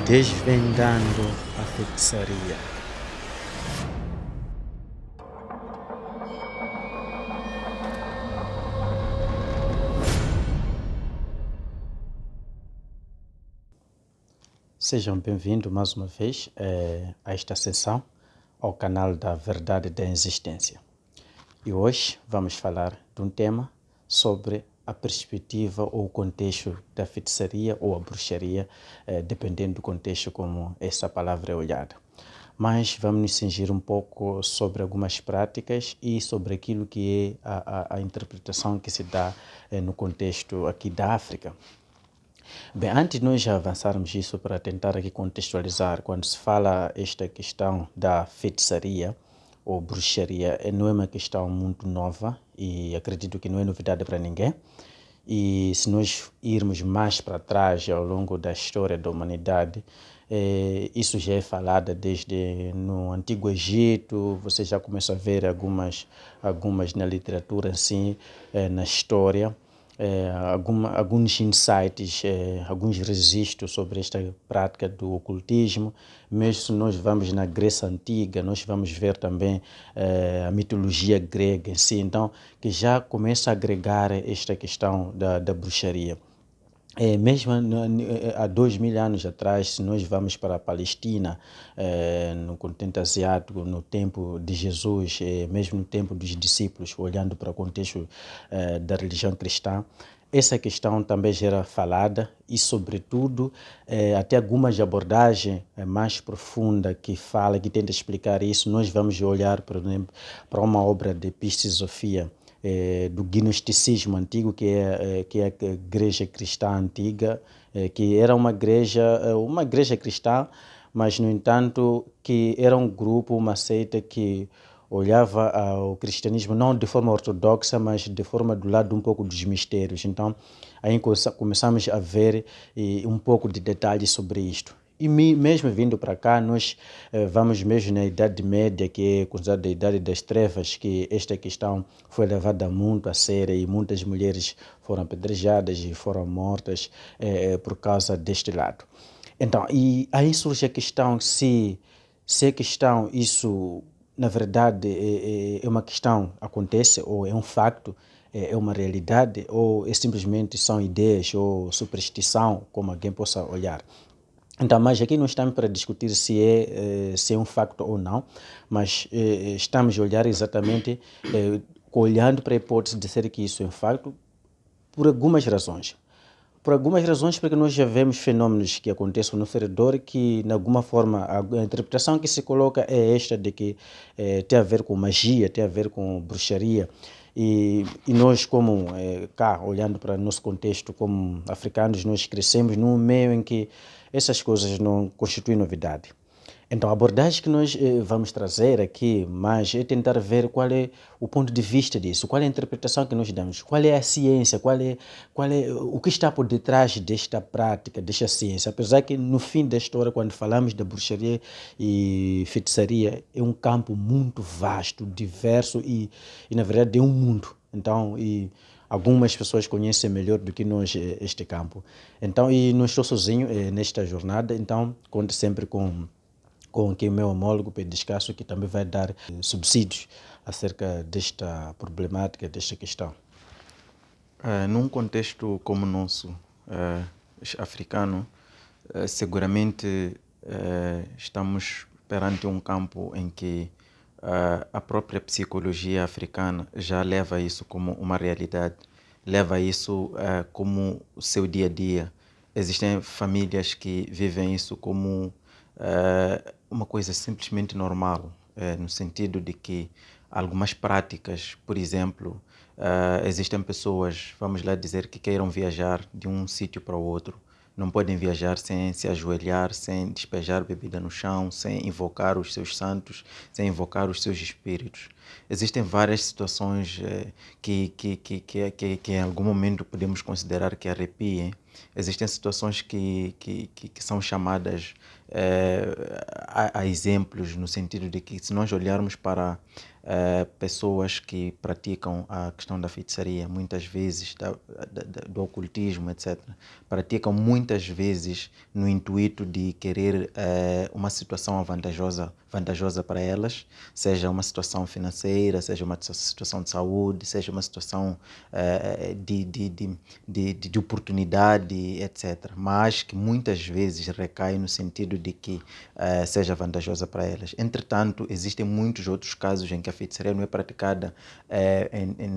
Desvendando a feitiçaria. Sejam bem-vindos mais uma vez a esta sessão, ao canal da Verdade da Existência. E hoje vamos falar de um tema sobre a perspectiva ou o contexto da feitiçaria ou a bruxaria, dependendo do contexto como essa palavra é olhada. Mas vamos nos cingir um pouco sobre algumas práticas e sobre aquilo que é a interpretação que se dá no contexto aqui da África. Bem, antes de nós avançarmos isso para tentar aqui contextualizar, quando se fala esta questão da feitiçaria ou bruxaria, não é uma questão muito nova e acredito que não é novidade para ninguém. E se nós irmos mais para trás ao longo da história da humanidade, isso já é falado desde no Antigo Egito, você já começa a ver algumas na literatura assim, na história. Alguns insights, alguns registros sobre esta prática do ocultismo. Mesmo se nós vamos na Grécia Antiga, nós vamos ver também a mitologia grega em si, então, que já começa a agregar esta questão da bruxaria. Mesmo há 2000 anos atrás, se nós vamos para a Palestina, no continente asiático, no tempo de Jesus, mesmo no tempo dos discípulos, olhando para o contexto da religião cristã, essa questão também já era falada e, sobretudo, até algumas abordagens mais profundas que tenta explicar isso. Nós vamos olhar, por exemplo, para uma obra de Piste Sofia, do gnosticismo antigo, que é a igreja cristã antiga, que era uma igreja cristã, mas, no entanto, que era um grupo, uma seita que olhava ao cristianismo não de forma ortodoxa, mas de forma do lado um pouco dos mistérios. Então, aí começamos a ver um pouco de detalhes sobre isto. E mesmo vindo para cá, nós vamos mesmo na Idade Média, que é considerada a Idade das Trevas, que esta questão foi levada muito a sério e muitas mulheres foram apedrejadas e foram mortas por causa deste lado. Então, e aí surge a questão se a questão, isso na verdade é uma questão, acontece, ou é um facto, é uma realidade, ou é simplesmente são ideias ou superstição, como alguém possa olhar. Então, mas aqui não estamos para discutir se é um facto ou não, mas estamos a olhar exatamente, olhando para a hipótese de ser que isso é um facto, por algumas razões. Por algumas razões, porque nós já vemos fenômenos que acontecem no nosso redor que, de alguma forma, a interpretação que se coloca é esta de que tem a ver com magia, tem a ver com bruxaria. E nós, como cá, olhando para o nosso contexto como africanos, nós crescemos num meio em que essas coisas não constituem novidade. Então, a abordagem que nós vamos trazer aqui, mas é tentar ver qual é o ponto de vista disso, qual é a interpretação que nós damos, qual é a ciência, qual é o que está por detrás desta prática, desta ciência. Apesar que, no fim da história, quando falamos da bruxaria e feitiçaria, é um campo muito vasto, diverso e na verdade, é um mundo. Então, algumas pessoas conhecem melhor do que nós este campo. Então, e não estou sozinho nesta jornada, então conto sempre com aqui o meu homólogo Pedro Descasso, que também vai dar subsídios acerca desta problemática, desta questão. Num contexto como o nosso, africano, seguramente estamos perante um campo em que a própria psicologia africana já leva isso como uma realidade, leva isso como o seu dia a dia. Existem famílias que vivem isso como uma coisa simplesmente normal, no sentido de que algumas práticas, por exemplo, existem pessoas, vamos lá dizer, que queiram viajar de um sítio para o outro, não podem viajar sem se ajoelhar, sem despejar bebida no chão, sem invocar os seus santos, sem invocar os seus espíritos. Existem várias situações que em algum momento podemos considerar que arrepiem, existem situações que são chamadas a exemplos, no sentido de que, se nós olharmos para pessoas que praticam a questão da feitiçaria, muitas vezes do ocultismo, etc., praticam muitas vezes no intuito de querer uma situação vantajosa para elas, seja uma situação financeira, seja uma situação de saúde, seja uma situação de oportunidade, etc. Mas que muitas vezes recai no sentido de que seja vantajosa para elas. Entretanto, existem muitos outros casos em que a feitiçaria não é praticada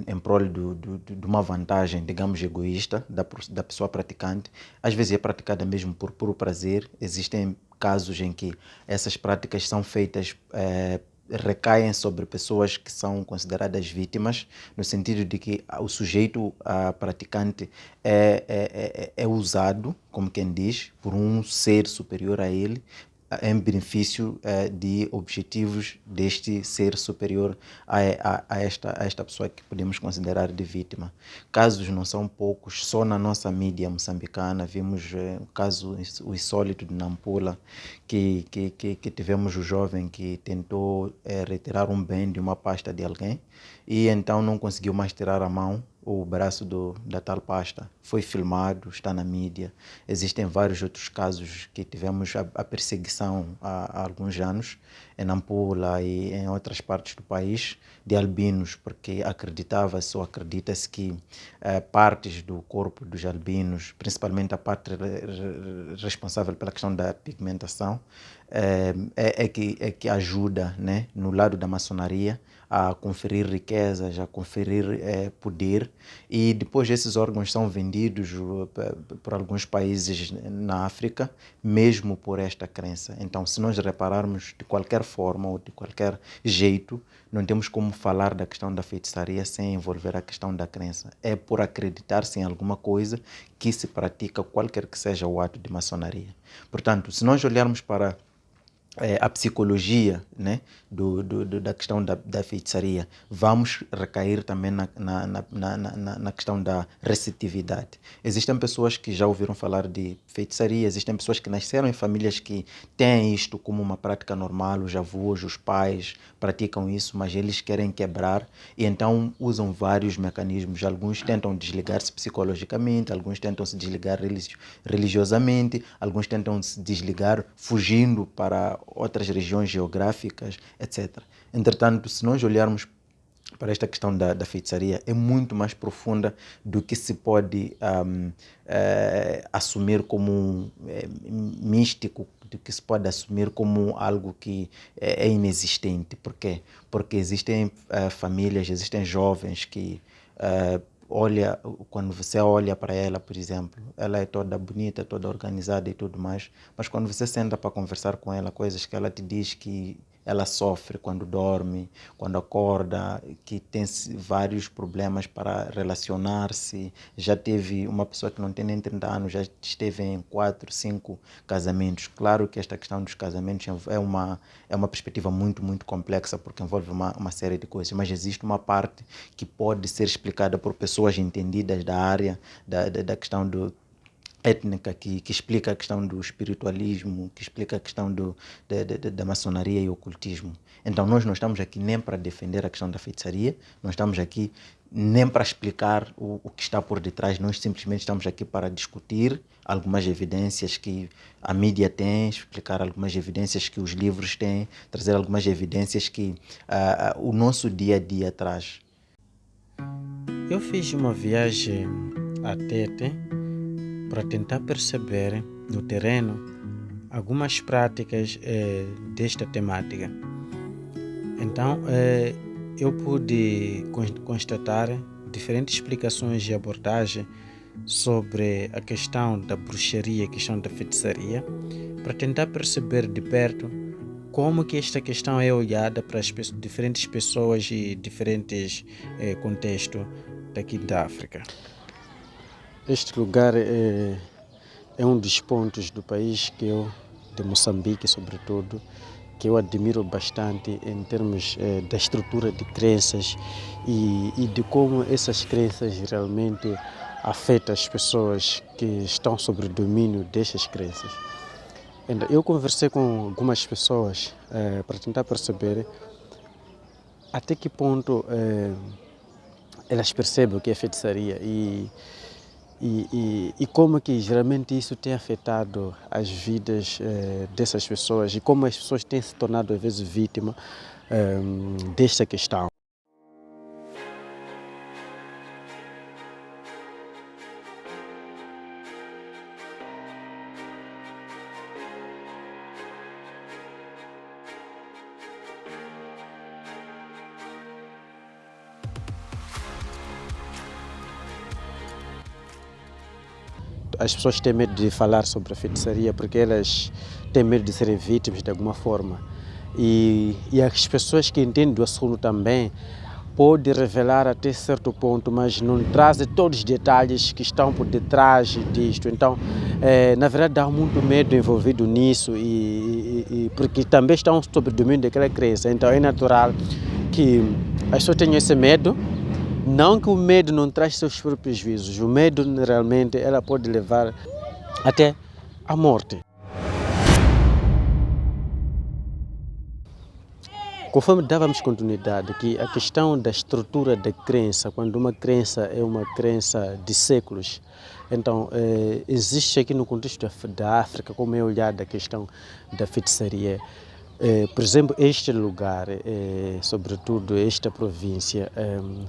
em prol de uma vantagem, digamos, egoísta da pessoa praticante. Às vezes é praticada mesmo por puro prazer. Existem casos em que essas práticas são feitas, recaem sobre pessoas que são consideradas vítimas, no sentido de que o sujeito praticante é usado, como quem diz, por um ser superior a ele, em benefício de objetivos deste ser superior a esta pessoa que podemos considerar de vítima. Casos não são poucos, só na nossa mídia moçambicana vimos o caso, o insólito de Nampula, que tivemos o jovem que tentou retirar um bem de uma pasta de alguém e então não conseguiu mais tirar a mão, o braço da tal pasta. Foi filmado, está na mídia. Existem vários outros casos que tivemos a perseguição há alguns anos, em Nampula e em outras partes do país, de albinos, porque acreditava-se ou acredita-se que partes do corpo dos albinos, principalmente a parte responsável pela questão da pigmentação, que ajuda, né, no lado da maçonaria, a conferir riquezas, a conferir poder, e depois esses órgãos são vendidos por alguns países na África, mesmo por esta crença. Então, se nós repararmos de qualquer forma ou de qualquer jeito, não temos como falar da questão da feitiçaria sem envolver a questão da crença. É por acreditar-se em alguma coisa que se pratica qualquer que seja o ato de maçonaria. Portanto, se nós olharmos para a psicologia, né, da questão da feitiçaria, vamos recair também na questão da receptividade. Existem pessoas que já ouviram falar de feitiçaria, existem pessoas que nasceram em famílias que têm isto como uma prática normal, os avós, os pais praticam isso, mas eles querem quebrar e então usam vários mecanismos. Alguns tentam desligar-se psicologicamente, alguns tentam se desligar religiosamente, alguns tentam se desligar fugindo para outras regiões geográficas, etc. Entretanto, se nós olharmos para esta questão da feitiçaria, é muito mais profunda do que se pode assumir como místico, do que se pode assumir como algo que é inexistente. Por quê? Porque existem famílias, existem jovens que quando você olha para ela, por exemplo, ela é toda bonita, toda organizada e tudo mais, mas quando você senta para conversar com ela, coisas que ela te diz que ela sofre quando dorme, quando acorda, que tem vários problemas para relacionar-se, já teve uma pessoa que não tem nem 30 anos, já esteve em 4, 5 casamentos. Claro que esta questão dos casamentos é uma perspectiva muito, muito complexa, porque envolve uma série de coisas, mas existe uma parte que pode ser explicada por pessoas entendidas da área, da questão étnica, que explica a questão do espiritualismo, que explica a questão da maçonaria e ocultismo. Então nós não estamos aqui nem para defender a questão da feitiçaria, não estamos aqui nem para explicar o que está por detrás, nós simplesmente estamos aqui para discutir algumas evidências que a mídia tem, explicar algumas evidências que os livros têm, trazer algumas evidências que o nosso dia a dia traz. Eu fiz uma viagem a Tete para tentar perceber no terreno algumas práticas desta temática. Então, eu pude constatar diferentes explicações e abordagem sobre a questão da bruxaria, a questão da feitiçaria, para tentar perceber de perto como que esta questão é olhada para as diferentes pessoas e diferentes contextos daqui da África. Este lugar é um dos pontos do país de Moçambique sobretudo, que eu admiro bastante em termos da estrutura de crenças e de como essas crenças realmente afeta as pessoas que estão sob o domínio destas crenças. Então, eu conversei com algumas pessoas para tentar perceber até que ponto elas percebem o que é feitiçaria e como que geralmente isso tem afetado as vidas dessas pessoas e como as pessoas têm se tornado às vezes vítimas desta questão. As pessoas têm medo de falar sobre a feitiçaria porque elas têm medo de serem vítimas de alguma forma. E as pessoas que entendem do assunto também podem revelar até certo ponto, mas não trazem todos os detalhes que estão por detrás disto. Então, na verdade, há muito medo envolvido nisso porque também estão sob o domínio daquela crença. Então, é natural que as pessoas tenham esse medo. Não que o medo não traz seus próprios prejuízos, o medo realmente ela pode levar até à morte. Conforme dávamos continuidade, que a questão da estrutura da crença, quando uma crença é uma crença de séculos, então existe aqui no contexto da África, como é olhada a questão da feitiçaria. Por exemplo, este lugar, sobretudo esta província,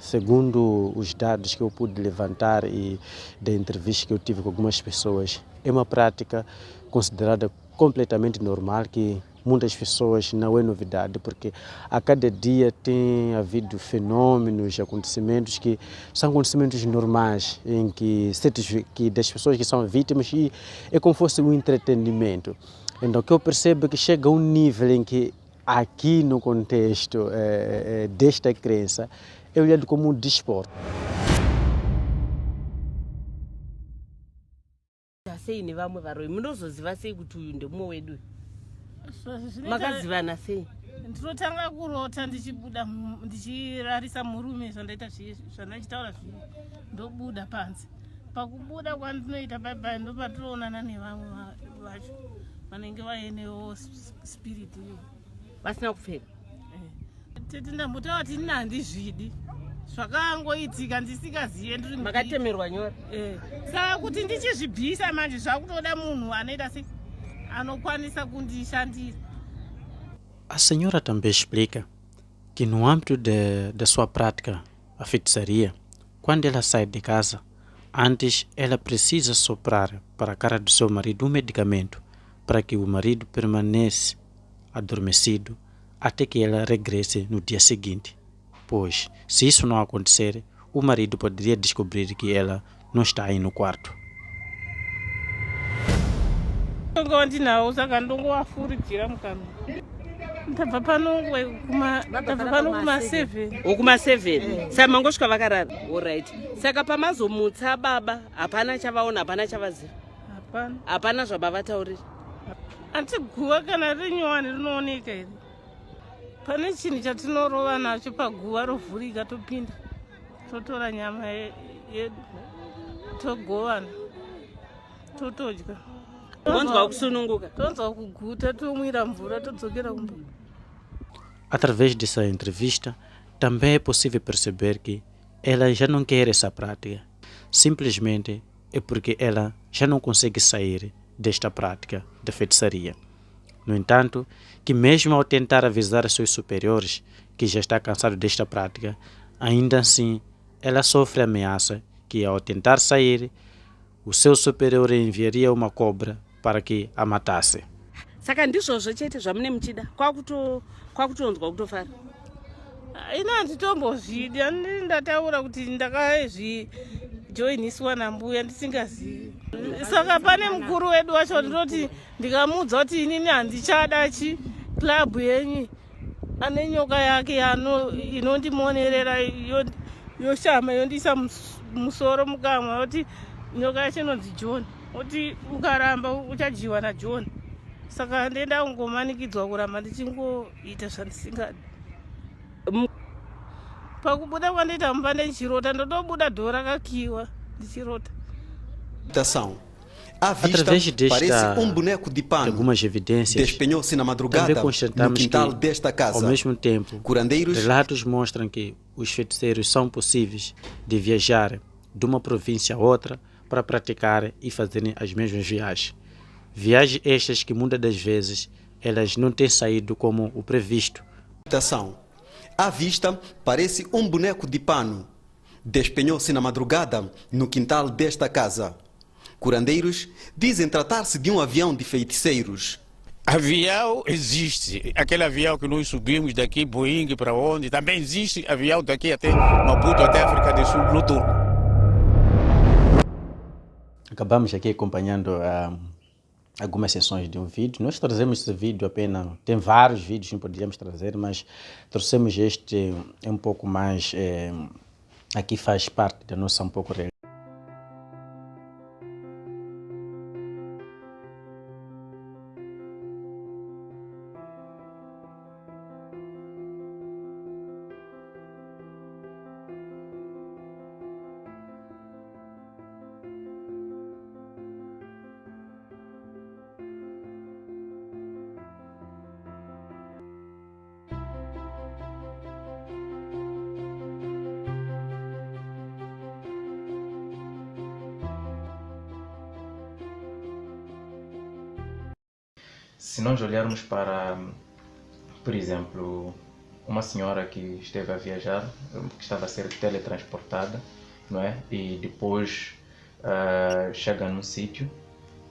segundo os dados que eu pude levantar e da entrevista que eu tive com algumas pessoas, é uma prática considerada completamente normal, que muitas pessoas não é novidade, porque a cada dia tem havido fenômenos, acontecimentos que são acontecimentos normais, em que das pessoas que são vítimas e é como se fosse um entretenimento. Então, o que eu percebo é que chega a um nível em que, aqui no contexto desta crença, é olhado como um desporto. Sei ne vamwe varoi munozoziva sei kuti uyu ndemumwe wedu makazivana sei? Ndinotanga kurota ndichibuda ndichirarisa murume zvandaita zvandachitaura zviri ndobuda panze. Pakubuda kwandinoita bye ndopatinoonana nevamwe vacho vanenge vaenewo spirit iyo vasina kupfeka. Tete ndambotaura kuti ndina handizvidi zvakangoitika ndisingazive ndiri makatemerwa nyora. Saka kuti ndichizvibvisa manje zvakutoda munhu anoita se anokwanisa kundishandira. A senhora também explica que no âmbito da sua prática, a feitiçaria, quando ela sai de casa, antes ela precisa soprar para a cara do seu marido um medicamento para que o marido permaneça adormecido até que ela regresse no dia seguinte. Pois, se isso não acontecer, o marido poderia descobrir que ela não está aí no quarto. Ndinawo saka ndongowafuridzira mukana ndabva pano kuma7 okuma7 saka mangosvika vakarara. Alright, saka pamazomutsa baba hapana chavaona, hapana chavaziva, hapana zvabavataurira. Anti guva kana rinyowani rinooneka here? Pane chinhu chatinorova nacho paguva rovhurika topinda totora nyama yedu togovana totodya. Tonzwa kusununguka, tonzwa kuguta, tomwira mvura todzokera kumba. Através dessa entrevista, também é possível perceber que ela já não quer essa prática. Simplesmente é porque ela já não consegue sair desta prática da feitiçaria. No entanto, que mesmo ao tentar avisar os seus superiores que já está cansado desta prática, ainda assim ela sofre ameaça que ao tentar sair, o seu superior enviaria uma cobra para que a matasse. Saka ndizvozvo chete zvamune muchida kwakutonzwa kutofara. Ina handitombozvidi, handii ndataura kuti ndakazvijoiniswa nambuya ndisingazivi. Saka pane mukuru wedu wacho ndinoti ndikamuudza kuti inini handichada klabhu yenyu ane nyoka yake inondimonerera yoshama yondiisa musoro mukamwa yoti nyoka yacho inonzi John, kuti ukaramba uchajiwa naJohn. Saka ndenda kungomanikidzwa kuramba ndichingoita zvandisingadi. Pakubuda kwandiita mumba ndichirota ndotobuda dhoo rakakiwa de Chirota. À vista, Através parece um boneco de de pano. algumas evidências, Despenhou-se na também madrugada no constatamos quintal que, desta casa. ao mesmo tempo, Curandeiros relatos mostram que os feiticeiros são possíveis de viajar de uma província a outra para praticar e fazerem as mesmas viagens. Viagens estas que muitas das vezes elas não têm saído como o previsto. À vista, parece um boneco de pano. Despenhou-se na madrugada no quintal desta casa. Curandeiros dizem tratar-se de um avião de feiticeiros. Avião existe. Aquele avião que nós subimos daqui, Boeing, para onde? Também existe avião daqui até Maputo, até África do Sul, noturno. Acabamos aqui acompanhando algumas sessões de um vídeo. Nós trazemos esse vídeo apenas, tem vários vídeos que poderíamos trazer, mas trouxemos este um pouco mais, aqui faz parte da nossa um pouco realidade. Se nós olharmos para, por exemplo, uma senhora que esteve a viajar, que estava a ser teletransportada, não é? E depois chega num sítio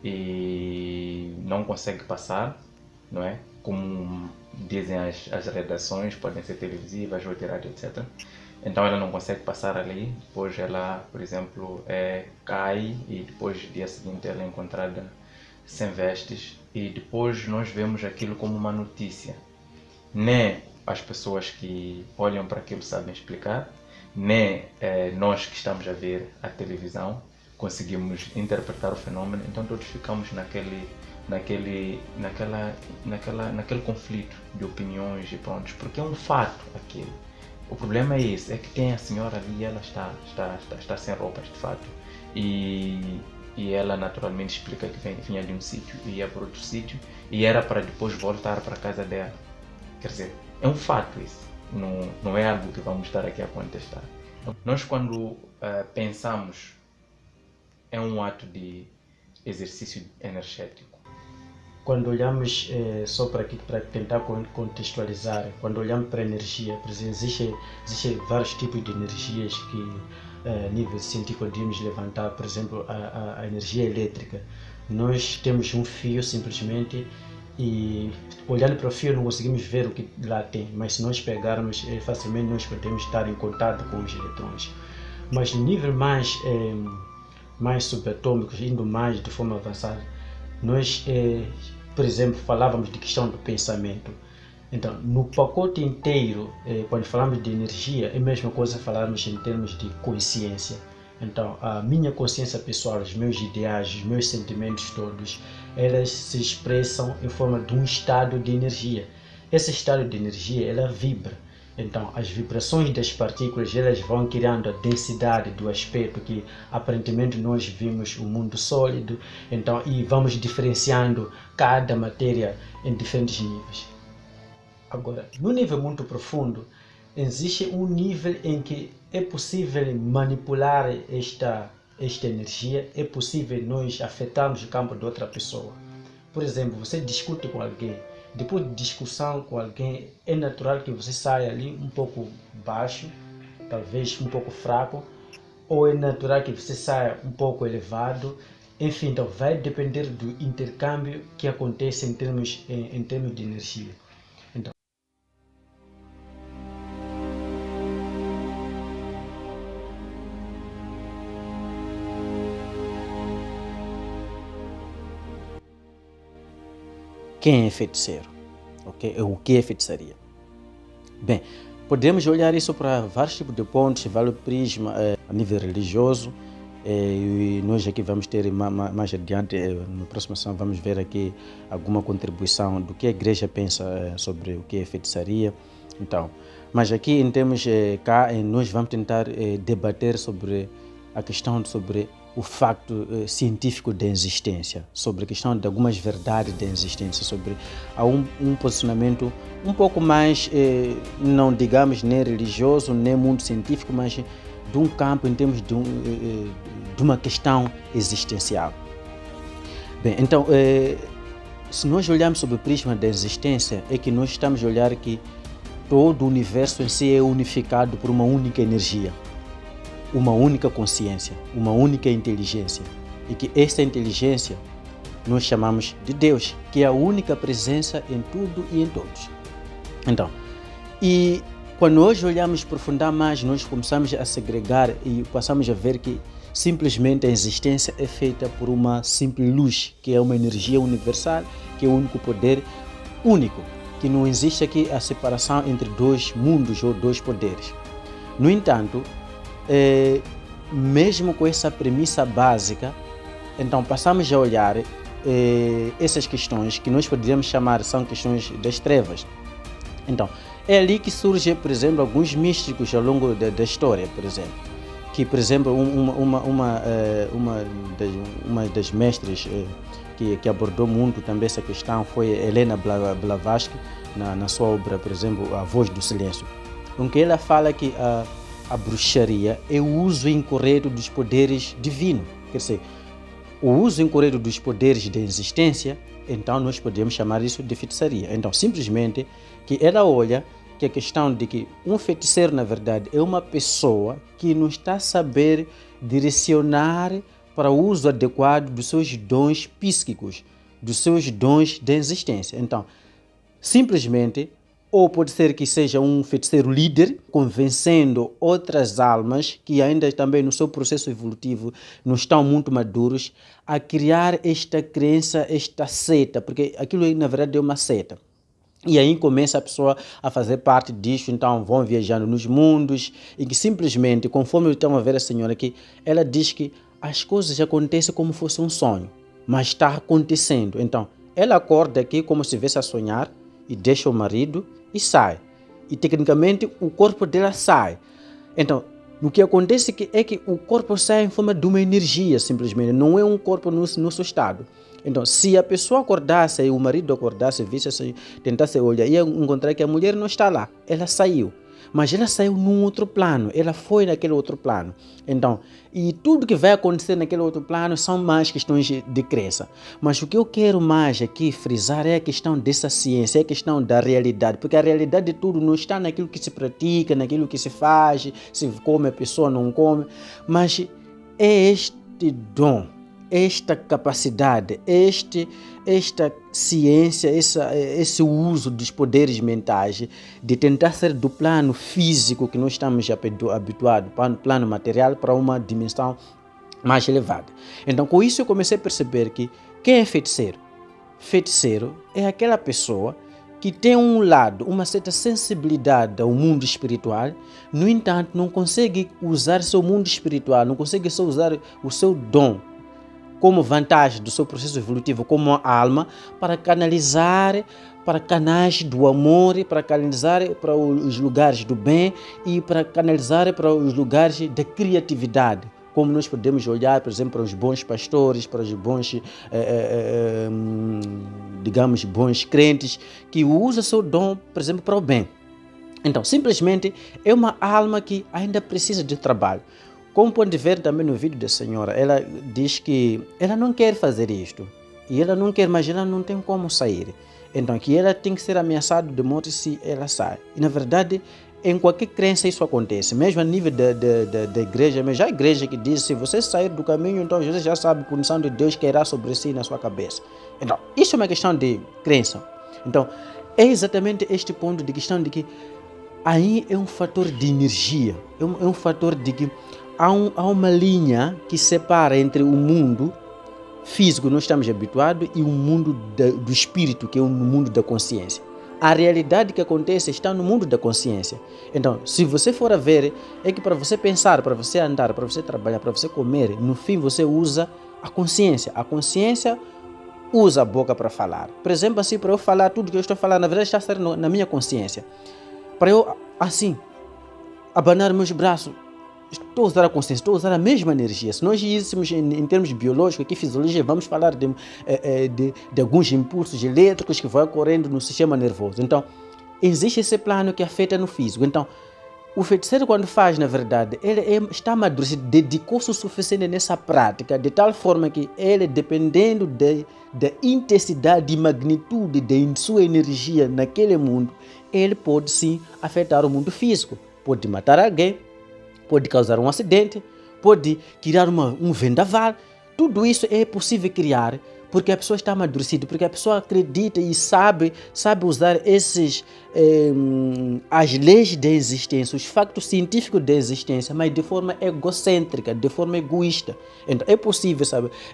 e não consegue passar, não é? Como dizem as redações, podem ser televisivas ou de rádio, etc. Então ela não consegue passar ali, depois ela, por exemplo, cai e depois no dia seguinte ela é encontrada sem vestes, e depois nós vemos aquilo como uma notícia. Nem as pessoas que olham para aquilo sabem explicar, nem nós que estamos a ver a televisão conseguimos interpretar o fenômeno, então todos ficamos naquele conflito de opiniões e pronto, porque é um fato aquilo. O problema é esse, é que tem a senhora ali e ela está sem roupas de fato, e ela naturalmente explica que vinha de um sítio e ia para outro sítio e era para depois voltar para a casa dela. Quer dizer, é um fato isso, não é algo que vamos estar aqui a contestar. Nós quando pensamos é um ato de exercício energético. Quando olhamos, só para tentar contextualizar, quando olhamos para a energia, por exemplo, existem vários tipos de energias que, a nível científico, podemos levantar. Por exemplo, a energia elétrica. Nós temos um fio simplesmente e, olhando para o fio, não conseguimos ver o que lá tem, mas se nós pegarmos, facilmente nós podemos estar em contato com os eletrões. Mas no nível mais subatômico, indo mais de forma avançada, nós, por exemplo, falávamos de questão do pensamento. Então, no pacote inteiro, quando falamos de energia, é a mesma coisa falarmos em termos de consciência. Então, a minha consciência pessoal, os meus ideais, os meus sentimentos todos, elas se expressam em forma de um estado de energia. Esse estado de energia, ela vibra. Então, as vibrações das partículas, elas vão criando a densidade do aspecto que aparentemente nós vimos o mundo sólido. Então, e vamos diferenciando cada matéria em diferentes níveis. Agora, no nível muito profundo, existe um nível em que é possível manipular esta energia, é possível nós afetarmos o campo de outra pessoa. Por exemplo, você discute com alguém, depois de discussão com alguém, é natural que você saia ali um pouco baixo, talvez um pouco fraco, ou é natural que você saia um pouco elevado. Enfim, então vai depender do intercâmbio que acontece em termos de energia. Então, quem é feiticeiro? Okay? O que é feitiçaria? Bem, podemos olhar isso para vários tipos de pontos, vários prismas a nível religioso, e nós aqui vamos ter mais adiante, na próxima sessão, vamos ver aqui alguma contribuição do que a igreja pensa sobre o que é feitiçaria. Então, mas aqui em termos cá, nós vamos tentar debater sobre a questão sobre o facto científico da existência, sobre a questão de algumas verdades da existência, sobre há um posicionamento um pouco mais, não digamos nem religioso, nem muito científico, mas de um campo em termos de uma questão existencial. Bem, então, se nós olharmos sobre o prisma da existência, é que nós estamos a olhar que todo o universo em si é unificado por uma única energia, uma única consciência, uma única inteligência. E que essa inteligência nós chamamos de Deus, que é a única presença em tudo e em todos. Então, e quando nós olhamos aprofundar mais, nós começamos a segregar e passamos a ver que simplesmente a existência é feita por uma simples luz, que é uma energia universal, que é o único poder único, que não existe aqui a separação entre dois mundos ou dois poderes. No entanto, mesmo com essa premissa básica, então passamos a olhar essas questões que nós poderíamos chamar, são questões das trevas. Então, é ali que surgem, por exemplo, alguns místicos ao longo da história, por exemplo. Que, por exemplo, uma das mestres que abordou muito também essa questão foi Helena Blavatsky, na sua obra, por exemplo, A Voz do Silêncio, em que ela fala que a bruxaria é o uso incorreto dos poderes divinos. Quer dizer, o uso incorreto dos poderes da existência, então nós podemos chamar isso de feitiçaria. Então, simplesmente, que ela olha que a questão de que um feiticeiro, na verdade, é uma pessoa que não está a saber direcionar para o uso adequado dos seus dons psíquicos, dos seus dons da existência. Então, simplesmente, ou pode ser que seja um feiticeiro líder, convencendo outras almas que ainda também no seu processo evolutivo não estão muito maduros, a criar esta crença, esta seta, porque aquilo na verdade é uma seta. E aí começa a pessoa a fazer parte disso, então vão viajando nos mundos, e que simplesmente, conforme estamos a ver a senhora aqui, ela diz que as coisas acontecem como se fosse um sonho, mas está acontecendo. Então, ela acorda aqui como se estivesse a sonhar, e deixa o marido e sai. E tecnicamente o corpo dela sai. Então, o que acontece é que o corpo sai em forma de uma energia, simplesmente, não é um corpo no seu estado. Então, se a pessoa acordasse e o marido acordasse, visse, tentasse olhar, ia encontrar que a mulher não está lá, ela saiu. Mas ela saiu num outro plano, ela foi naquele outro plano. Então, e tudo que vai acontecer naquele outro plano são mais questões de crença. Mas o que eu quero mais aqui frisar é a questão dessa ciência, é a questão da realidade. Porque a realidade de tudo não está naquilo que se pratica, naquilo que se faz, se come a pessoa, não come. Mas é este dom, esta capacidade, esta ciência, esse uso dos poderes mentais de tentar ser do plano físico que nós estamos habituados, plano material, para uma dimensão mais elevada. Então, com isso eu comecei a perceber que quem é feiticeiro? Feiticeiro é aquela pessoa que tem um lado, uma certa sensibilidade ao mundo espiritual, no entanto, não consegue usar seu mundo espiritual, não consegue só usar o seu dom como vantagem do seu processo evolutivo como a alma para canalizar para canais do amor, para canalizar para os lugares do bem e para canalizar para os lugares da criatividade. Como nós podemos olhar, por exemplo, para os bons pastores, para os bons, digamos, bons crentes, que usam seu dom, por exemplo, para o bem. Então, simplesmente é uma alma que ainda precisa de trabalho. Como pode ver também no vídeo da senhora, ela diz que ela não quer fazer isto. E ela não quer, mas ela não tem como sair. Então, que ela tem que ser ameaçada de morte se ela sai. E, na verdade, em qualquer crença isso acontece. Mesmo a nível da igreja, mas já a igreja que diz, se você sair do caminho, então você já sabe a punição de Deus que irá sobre si na sua cabeça. Então, isso é uma questão de crença. Então, é exatamente este ponto de questão de que aí é um fator de energia. É um fator de que há uma linha que separa entre o mundo físico, nós estamos habituados, e o mundo do espírito, que é o mundo da consciência. A realidade que acontece está no mundo da consciência. Então, se você for a ver, é que para você pensar, para você andar, para você trabalhar, para você comer, no fim você usa a consciência. A consciência usa a boca para falar. Por exemplo, assim, para eu falar tudo que eu estou falando, na verdade está na minha consciência. Para eu, assim, abanar meus braços, estou a usar a consciência, estou a usar a mesma energia. Se nós íssemos em termos biológicos, aqui fisiologia, vamos falar de alguns impulsos elétricos que vão ocorrendo no sistema nervoso. Então, existe esse plano que afeta no físico. Então, o feiticeiro, quando faz, na verdade, ele está amadurecido, dedicou-se o suficiente nessa prática, de tal forma que ele, dependendo da intensidade e magnitude de sua energia naquele mundo, ele pode sim afetar o mundo físico. Pode matar alguém, pode causar um acidente, pode criar um vendaval. Tudo isso é possível criar porque a pessoa está amadurecida, porque a pessoa acredita e sabe usar as leis da existência, os factos científicos da existência, mas de forma egocêntrica, de forma egoísta. Então é possível,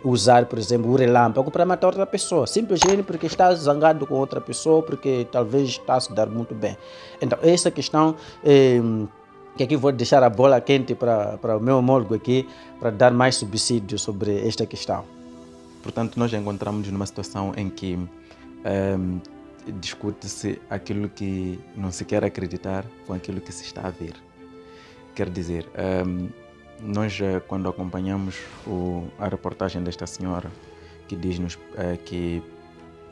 usar, por exemplo, o relâmpago para matar outra pessoa, simplesmente porque está zangado com outra pessoa, porque talvez está a se dar muito bem. Então essa questão que aqui vou deixar a bola quente para o meu homólogo aqui, para dar mais subsídio sobre esta questão. Portanto, nós já encontramos numa situação em que discute-se aquilo que não se quer acreditar com aquilo que se está a ver. Quer dizer, nós quando acompanhamos a reportagem desta senhora, que diz-nos que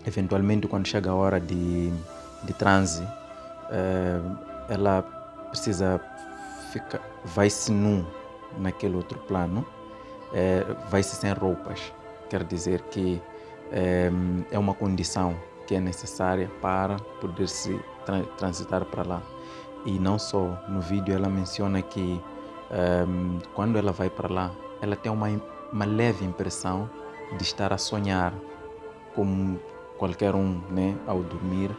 eventualmente quando chega a hora de transe, ela precisa vai-se nu naquele outro plano, vai-se sem roupas. Quer dizer que é uma condição que é necessária para poder se transitar para lá. E não só, no vídeo ela menciona que quando ela vai para lá, ela tem uma leve impressão de estar a sonhar, como qualquer um, né, ao dormir,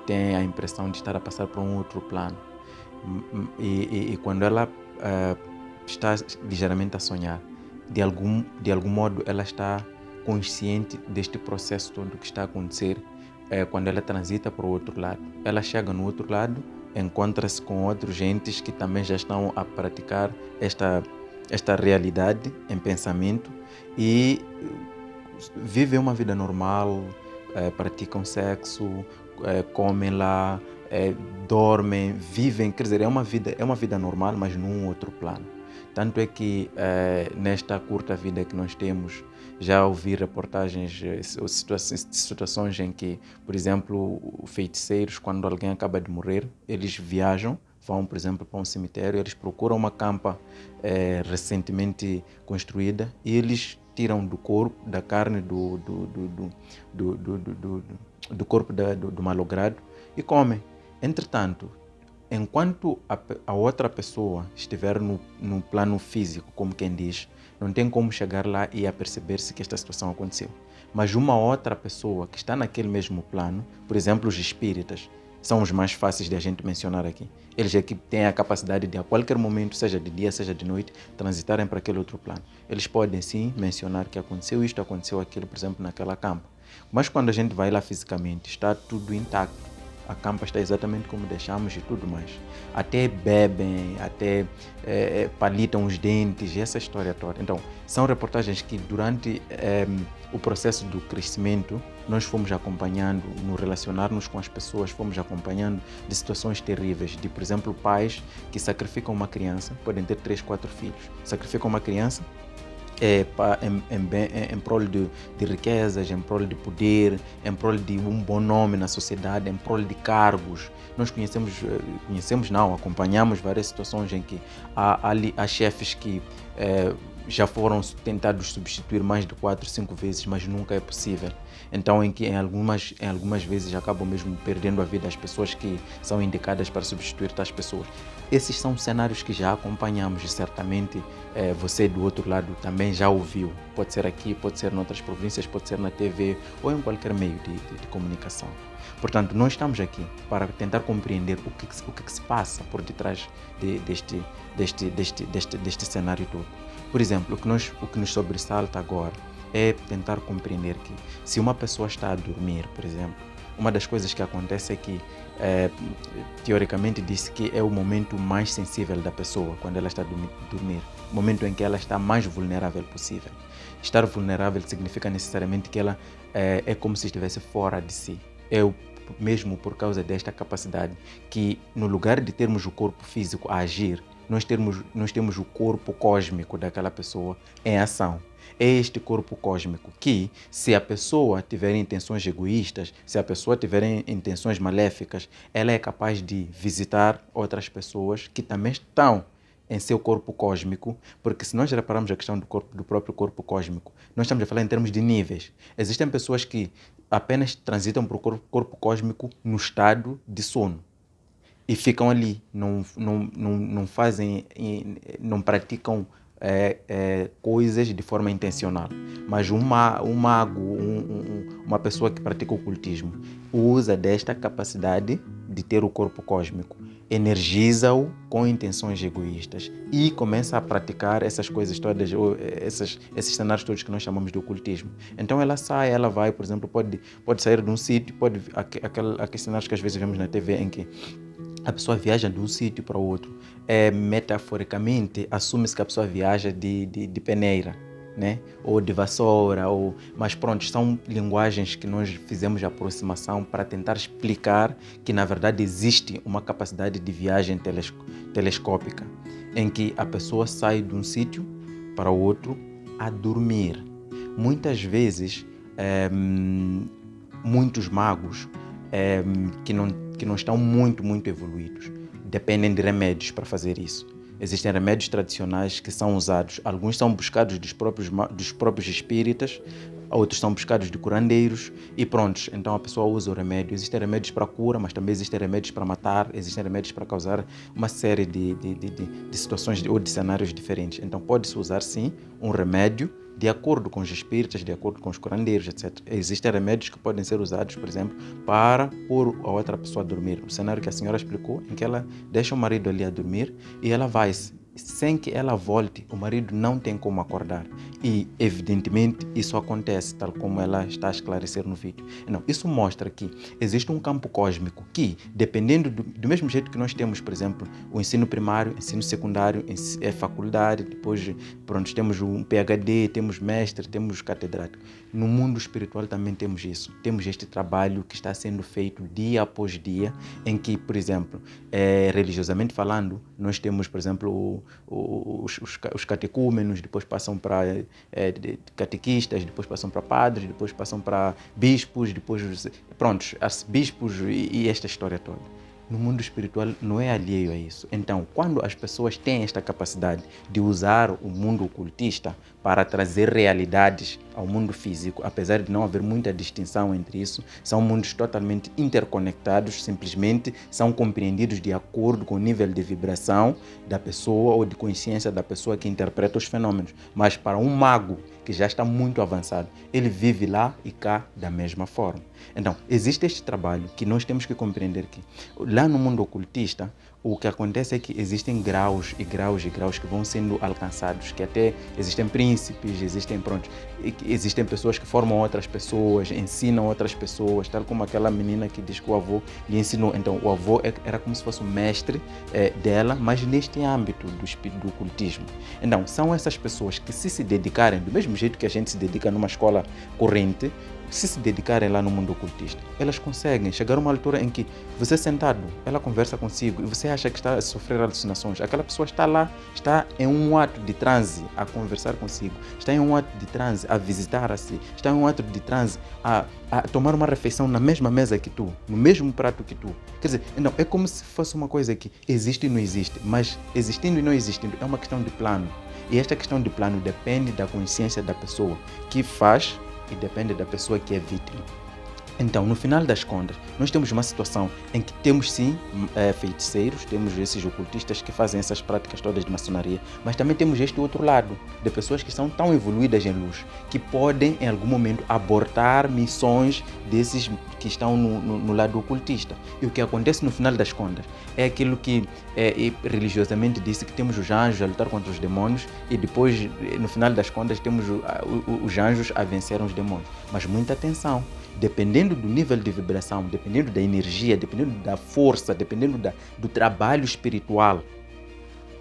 tem a impressão de estar a passar por um outro plano. E quando ela está ligeiramente a sonhar, de algum modo ela está consciente deste processo todo que está a acontecer quando ela transita para o outro lado. Ela chega no outro lado, encontra-se com outros gentes que também já estão a praticar esta realidade em pensamento e vivem uma vida normal, praticam sexo, comem lá, dormem, vivem, quer dizer, é uma vida normal, mas num outro plano. Tanto é que nesta curta vida que nós temos, já ouvi reportagens, situações em que, por exemplo, feiticeiros, quando alguém acaba de morrer, eles viajam, vão, por exemplo, para um cemitério, eles procuram uma campa recentemente construída e eles tiram do corpo, da carne do corpo do malogrado e comem. Entretanto, enquanto a outra pessoa estiver no plano físico, como quem diz, não tem como chegar lá e aperceber-se que esta situação aconteceu. Mas uma outra pessoa que está naquele mesmo plano, por exemplo, os espíritas, são os mais fáceis de a gente mencionar aqui. Eles é que têm a capacidade de, a qualquer momento, seja de dia, seja de noite, transitarem para aquele outro plano. Eles podem sim mencionar que aconteceu isto, aconteceu aquilo, por exemplo, naquela campa. Mas quando a gente vai lá fisicamente, está tudo intacto. A campa está exatamente como deixamos e tudo mais. Até bebem, até palitam os dentes, essa história toda. Então, são reportagens que durante o processo do crescimento, nós fomos acompanhando, no relacionar-nos com as pessoas, fomos acompanhando de situações terríveis, de, por exemplo, pais que sacrificam uma criança, podem ter 3, 4 filhos, sacrificam uma criança, em prol de riquezas, em prol de poder, em prol de um bom nome na sociedade, em prol de cargos. Nós acompanhamos várias situações em que há chefes que já foram tentados substituir mais de 4, 5 vezes, mas nunca é possível. Então, em algumas vezes acabam mesmo perdendo a vida as pessoas que são indicadas para substituir tais pessoas. Esses são cenários que já acompanhamos e certamente você do outro lado também já ouviu. Pode ser aqui, pode ser em outras províncias, pode ser na TV ou em qualquer meio de comunicação. Portanto, nós estamos aqui para tentar compreender o que se passa por detrás deste cenário todo. Por exemplo, o que nos sobressalta agora é tentar compreender que se uma pessoa está a dormir, por exemplo, uma das coisas que acontece é que, teoricamente, diz que é o momento mais sensível da pessoa, quando ela está a dormir, o momento em que ela está mais vulnerável possível. Estar vulnerável significa necessariamente que ela é como se estivesse fora de si. Mesmo por causa desta capacidade que, no lugar de termos o corpo físico a agir, nós temos o corpo cósmico daquela pessoa em ação. É este corpo cósmico que, se a pessoa tiver intenções egoístas, se a pessoa tiver intenções maléficas, ela é capaz de visitar outras pessoas que também estão em seu corpo cósmico, porque se nós repararmos a questão do próprio corpo cósmico, nós estamos a falar em termos de níveis. Existem pessoas que apenas transitam para o corpo cósmico no estado de sono e ficam ali, não fazem, não praticam coisas de forma intencional. Mas um mago, uma pessoa que pratica o ocultismo, usa desta capacidade de ter o corpo cósmico, energiza-o com intenções egoístas e começa a praticar essas coisas todas, esses cenários todos que nós chamamos de ocultismo. Então ela sai, ela vai, por exemplo, pode sair de um sítio, aqueles cenários que às vezes vemos na TV em que a pessoa viaja de um sítio para o outro. Metaforicamente, assume-se que a pessoa viaja de peneira, né? Ou de vassoura, mas pronto, são linguagens que nós fizemos a aproximação para tentar explicar que na verdade existe uma capacidade de viagem telescópica, em que a pessoa sai de um sítio para o outro a dormir. Muitas vezes, muitos magos que não estão muito evoluídos dependem de remédios para fazer isso. Existem remédios tradicionais que são usados, alguns são buscados dos próprios espíritas, outros são buscados de curandeiros e prontos, então a pessoa usa o remédio. Existem remédios para cura, mas também existem remédios para matar, existem remédios para causar uma série de situações ou de cenários diferentes. Então pode-se usar sim um remédio de acordo com os espíritas, de acordo com os curandeiros, etc. Existem remédios que podem ser usados, por exemplo, para pôr a outra pessoa a dormir. O cenário que a senhora explicou, em que ela deixa o marido ali a dormir e ela vai, sem que ela volte, o marido não tem como acordar. E, evidentemente, isso acontece, tal como ela está a esclarecer no vídeo. Não, isso mostra que existe um campo cósmico que, dependendo do mesmo jeito que nós temos, por exemplo, o ensino primário, ensino secundário, faculdade, depois pronto, temos um PhD, temos mestre, temos catedrático. No mundo espiritual também temos isso. Temos este trabalho que está sendo feito dia após dia, em que, por exemplo, religiosamente falando, nós temos, por exemplo, os catecúmenos, depois passam para catequistas, depois passam para padres, depois passam para bispos, depois, pronto, bispos e esta história toda. No mundo espiritual não é alheio a isso. Então, quando as pessoas têm esta capacidade de usar o mundo ocultista para trazer realidades ao mundo físico, apesar de não haver muita distinção entre isso, são mundos totalmente interconectados, simplesmente são compreendidos de acordo com o nível de vibração da pessoa ou de consciência da pessoa que interpreta os fenômenos. Mas para um mago que já está muito avançado, ele vive lá e cá da mesma forma. Então, existe este trabalho que nós temos que compreender que lá no mundo ocultista, o que acontece é que existem graus e graus que vão sendo alcançados, que até existem príncipes, existem pessoas que formam outras pessoas, ensinam outras pessoas, tal como aquela menina que diz que o avô lhe ensinou. Então, o avô era como se fosse o mestre dela, mas neste âmbito do ocultismo. Então, são essas pessoas que se dedicarem, do mesmo jeito que a gente se dedica numa escola corrente, se dedicarem lá no mundo ocultista, elas conseguem chegar a uma altura em que você sentado, ela conversa consigo e você acha que está a sofrer alucinações. Aquela pessoa está lá, está em um ato de transe a conversar consigo, está em um ato de transe a visitar a si, está em um ato de transe a tomar uma refeição na mesma mesa que tu, no mesmo prato que tu. Quer dizer, não, é como se fosse uma coisa que existe e não existe, mas existindo e não existindo é uma questão de plano. E esta questão de plano depende da consciência da pessoa que faz e depende da pessoa que é vítima. Então, no final das contas, nós temos uma situação em que temos sim feiticeiros, temos esses ocultistas que fazem essas práticas todas de maçonaria, mas também temos este outro lado, de pessoas que são tão evoluídas em luz, que podem em algum momento abortar missões desses que estão no lado ocultista. E o que acontece no final das contas é aquilo que religiosamente disse, que temos os anjos a lutar contra os demônios e depois, no final das contas, temos os anjos a vencer os demônios. Mas muita atenção! Dependendo do nível de vibração, dependendo da energia, dependendo da força, dependendo do trabalho espiritual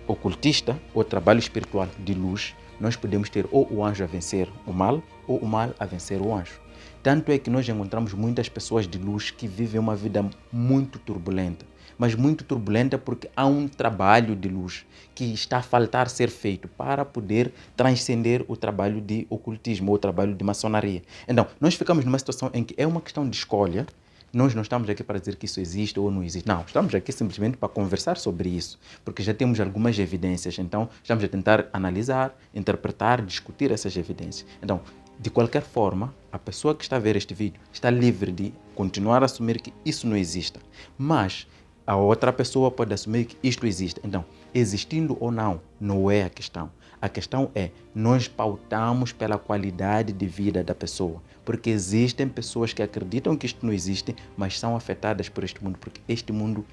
ocultista ou trabalho espiritual de luz, nós podemos ter ou o anjo a vencer o mal ou o mal a vencer o anjo. Tanto é que nós encontramos muitas pessoas de luz que vivem uma vida muito turbulenta, mas muito turbulenta porque há um trabalho de luz que está a faltar ser feito para poder transcender o trabalho de ocultismo ou o trabalho de maçonaria. Então, nós ficamos numa situação em que é uma questão de escolha. Nós não estamos aqui para dizer que isso existe ou não existe. Não, estamos aqui simplesmente para conversar sobre isso, porque já temos algumas evidências. Então, estamos a tentar analisar, interpretar, discutir essas evidências. Então, de qualquer forma, a pessoa que está a ver este vídeo está livre de continuar a assumir que isso não existe. Mas a outra pessoa pode assumir que isto existe. Então, existindo ou não é a questão. A questão é, nós pautamos pela qualidade de vida da pessoa. Porque existem pessoas que acreditam que isto não existe, mas são afetadas por este mundo. Porque este mundo,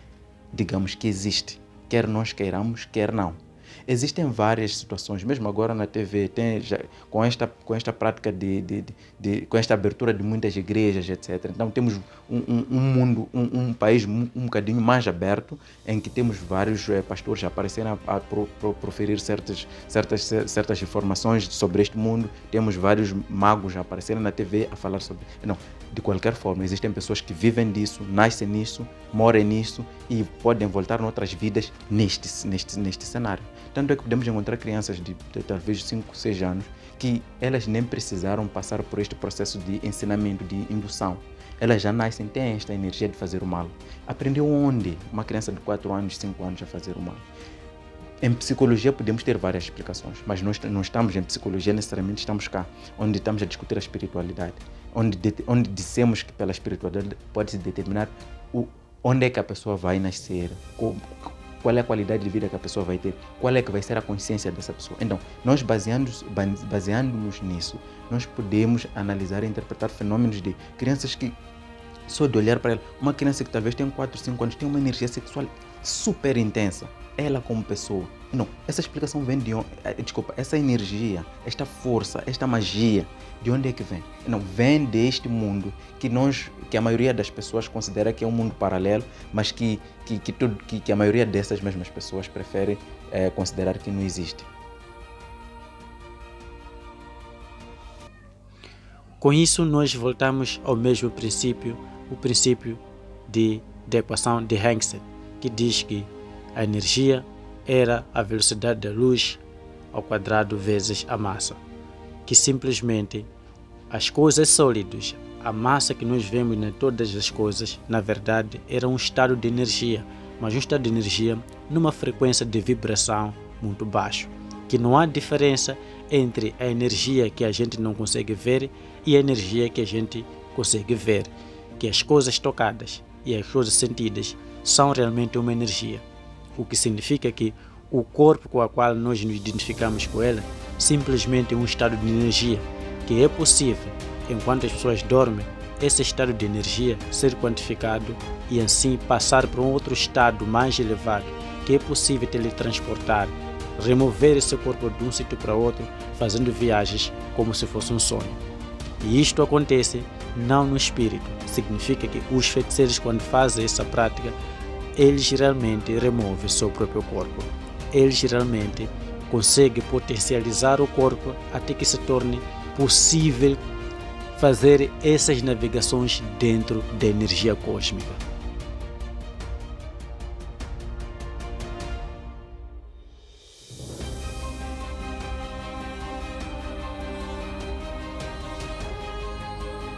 digamos que existe. Quer nós queiramos, quer não. Existem várias situações, mesmo agora na TV, com esta prática com esta abertura de muitas igrejas, etc. Então temos um país um bocadinho mais aberto, em que temos vários pastores a aparecerem a proferir certas informações sobre este mundo, temos vários magos a aparecerem na TV a falar sobre... Não, de qualquer forma, existem pessoas que vivem disso, nascem nisso, moram nisso e podem voltar noutras vidas neste cenário. Tanto é que podemos encontrar crianças de talvez 5, 6 anos que elas nem precisaram passar por este processo de ensinamento, de indução. Elas já nascem, têm esta energia de fazer o mal. Aprendeu onde? Uma criança de 4 anos, 5 anos a fazer o mal. Em psicologia podemos ter várias explicações, mas nós não estamos em psicologia, necessariamente estamos cá, onde estamos a discutir a espiritualidade, onde dissemos que pela espiritualidade pode-se determinar onde é que a pessoa vai nascer, qual é a qualidade de vida que a pessoa vai ter, qual é que vai ser a consciência dessa pessoa. Então, nós baseando-nos nisso, nós podemos analisar e interpretar fenômenos de crianças que, só de olhar para ela, uma criança que talvez tenha 4, 5 anos, tem uma energia sexual super intensa, ela como pessoa. Não, essa explicação vem de onde? Essa energia, esta força, esta magia, de onde é que vem? Não, vem deste mundo que a maioria das pessoas considera que é um mundo paralelo, mas que a maioria dessas mesmas pessoas prefere considerar que não existe. Com isso, nós voltamos ao mesmo princípio, o princípio da equação de Hengst, que diz que a energia era a velocidade da luz ao quadrado vezes a massa, que simplesmente as coisas sólidas, a massa que nós vemos em todas as coisas, na verdade, era um estado de energia, mas um estado de energia numa frequência de vibração muito baixo, que não há diferença entre a energia que a gente não consegue ver e a energia que a gente consegue ver, que as coisas tocadas e as coisas sentidas são realmente uma energia, o que significa que o corpo com o qual nós nos identificamos com ela simplesmente é um estado de energia, que é possível, enquanto as pessoas dormem, esse estado de energia ser quantificado e assim passar para um outro estado mais elevado, que é possível teletransportar, remover esse corpo de um sítio para outro, fazendo viagens como se fosse um sonho. E isto acontece não no espírito, significa que os feiticeiros, quando fazem essa prática, eles realmente removem seu próprio corpo. Eles realmente conseguem potencializar o corpo até que se torne possível fazer essas navegações dentro da energia cósmica.